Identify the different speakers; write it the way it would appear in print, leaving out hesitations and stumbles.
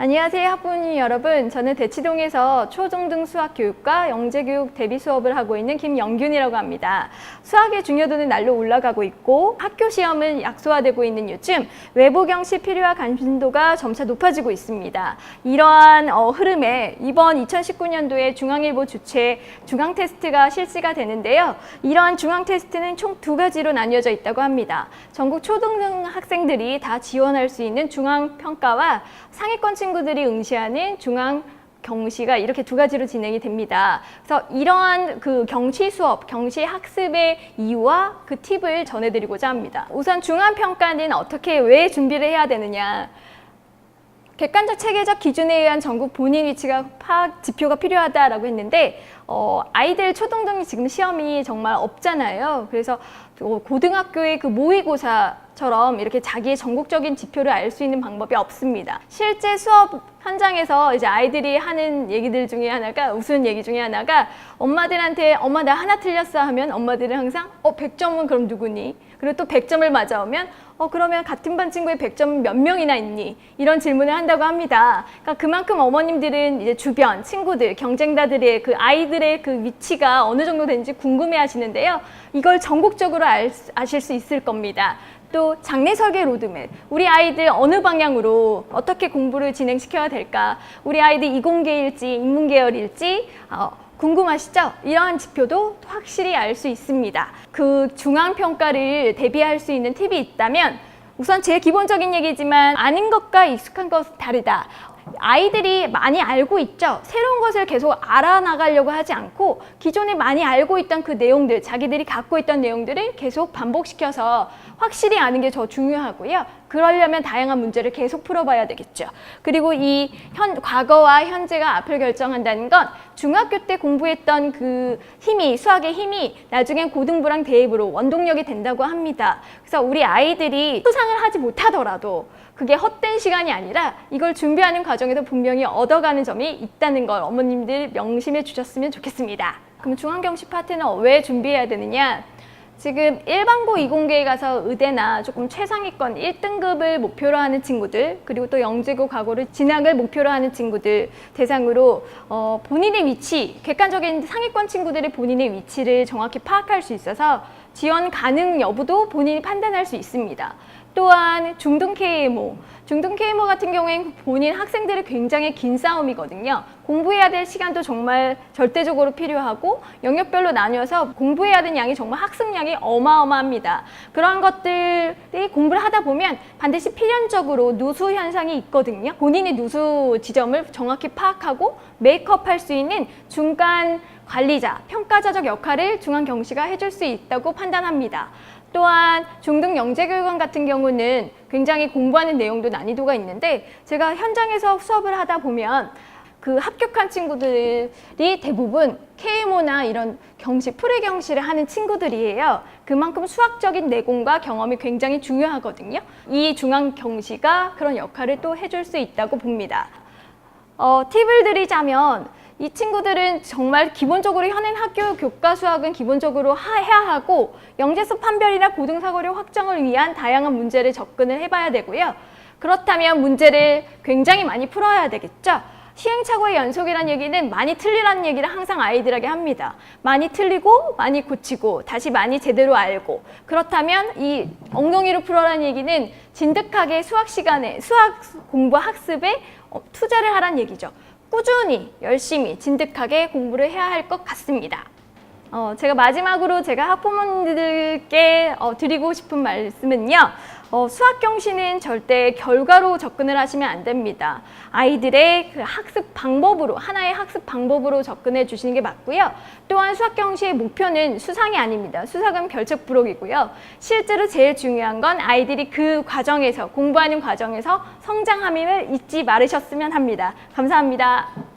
Speaker 1: 안녕하세요, 학부모 여러분. 저는 대치동에서 초중등 수학 교육과 영재교육 대비 수업을 하고 있는 김영균이라고 합니다. 수학의 중요도는 날로 올라가고 있고 학교 시험은 약소화되고 있는 요즘 외부 경시 필요와 관심도가 점차 높아지고 있습니다. 이러한 흐름에 이번 2019년도에 중앙일보 주최 중앙 테스트가 실시가 되는데요. 이러한 중앙 테스트는 총 2가지로 나뉘어져 있다고 합니다. 전국 초등등 학생들이 다 지원할 수 있는 중앙 평가와 상위권 친구들이 응시하는 중앙 경시가 이렇게 2가지로 진행이 됩니다. 그래서 이러한 그 경시 수업, 경시 학습의 이유와 그 팁을 전해드리고자 합니다. 우선 중앙 평가는 왜 준비를 해야 되느냐? 객관적 체계적 기준에 의한 전국 본인 위치가 파악 지표가 필요하다라고 했는데 아이들 초등등이 지금 시험이 정말 없잖아요. 그래서 고등학교의 그 모의고사처럼 이렇게 자기의 전국적인 지표를 알 수 있는 방법이 없습니다. 실제 수업 현장에서 이제 아이들이 하는 얘기들 중에 하나가 웃은 얘기 중에 하나가 엄마들한테 엄마 나 하나 틀렸어 하면 엄마들은 항상 100점은 그럼 누구니? 그리고 또 100점을 맞아오면 그러면 같은 반 친구의 100점 몇 명이나 있니? 이런 질문을 한다고 합니다. 그러니까 그만큼 어머님들은 이제 주변 친구들, 경쟁자들의 그 아이들의 그 위치가 어느 정도 되는지 궁금해 하시는데요. 이걸 전국적으로 아실 수 있을 겁니다. 또 장래 설계 로드맵, 우리 아이들 어느 방향으로 어떻게 공부를 진행시켜야 될까? 우리 아이들 이공계일지 인문계열일지 궁금하시죠? 이러한 지표도 확실히 알 수 있습니다. 그 중앙평가를 대비할 수 있는 팁이 있다면 우선 제일 기본적인 얘기지만 아는 것과 익숙한 것은 다르다. 아이들이 많이 알고 있죠. 새로운 것을 계속 알아나가려고 하지 않고 기존에 많이 알고 있던 그 내용들, 자기들이 갖고 있던 내용들을 계속 반복시켜서 확실히 아는 게 더 중요하고요. 그러려면 다양한 문제를 계속 풀어봐야 되겠죠. 그리고 이 과거와 현재가 앞을 결정한다는 건 중학교 때 공부했던 그 힘이, 수학의 힘이 나중엔 고등부랑 대입으로 원동력이 된다고 합니다. 그래서 우리 아이들이 수상을 하지 못하더라도 그게 헛된 시간이 아니라 이걸 준비하는 과정에서 분명히 얻어가는 점이 있다는 걸 어머님들 명심해 주셨으면 좋겠습니다. 그럼 중앙경시 파트는 왜 준비해야 되느냐? 지금 일반고 이공계에 가서 의대나 조금 최상위권 1등급을 목표로 하는 친구들, 그리고 또 영재고 과고를 진학을 목표로 하는 친구들 대상으로 본인의 위치, 객관적인 상위권 친구들의 본인의 위치를 정확히 파악할 수 있어서 지원 가능 여부도 본인이 판단할 수 있습니다. 또한 중등 KMO 같은 경우에는 본인 학생들의 굉장히 긴 싸움이거든요. 공부해야 될 시간도 정말 절대적으로 필요하고 영역별로 나뉘어서 공부해야 되는 양이 정말 학습량이 어마어마합니다. 그런 것들이 공부를 하다 보면 반드시 필연적으로 누수 현상이 있거든요. 본인의 누수 지점을 정확히 파악하고 메이크업할 수 있는 중간 관리자, 평가자적 역할을 중앙경시가 해줄 수 있다고 판단합니다. 또한 중등 영재교육원 같은 경우는 굉장히 공부하는 내용도 난이도가 있는데 제가 현장에서 수업을 하다 보면 그 합격한 친구들이 대부분 KMO나 이런 경시, 프리경시를 하는 친구들이에요. 그만큼 수학적인 내공과 경험이 굉장히 중요하거든요. 이 중앙경시가 그런 역할을 또 해줄 수 있다고 봅니다. 팁을 드리자면 이 친구들은 정말 기본적으로 현행 학교 교과 수학은 기본적으로 해야 하고 영재수 판별이나 고등사고력 확정을 위한 다양한 문제를 접근을 해봐야 되고요. 그렇다면 문제를 굉장히 많이 풀어야 되겠죠. 시행착오의 연속이라는 얘기는 많이 틀리라는 얘기를 항상 아이들에게 합니다. 많이 틀리고 많이 고치고 다시 많이 제대로 알고 그렇다면 이 엉덩이로 풀어라는 얘기는 진득하게 수학 시간에 수학 공부 학습에 투자를 하라는 얘기죠. 꾸준히 열심히 진득하게 공부를 해야 할 것 같습니다. 제가 마지막으로 제가 학부모님들께 드리고 싶은 말씀은요. 수학 경시는 절대 결과로 접근을 하시면 안 됩니다. 아이들의 그 학습 방법으로, 하나의 학습 방법으로 접근해 주시는 게 맞고요. 또한 수학 경시의 목표는 수상이 아닙니다. 수상은 결책부록이고요. 실제로 제일 중요한 건 아이들이 그 과정에서, 공부하는 과정에서 성장함을 잊지 말으셨으면 합니다. 감사합니다.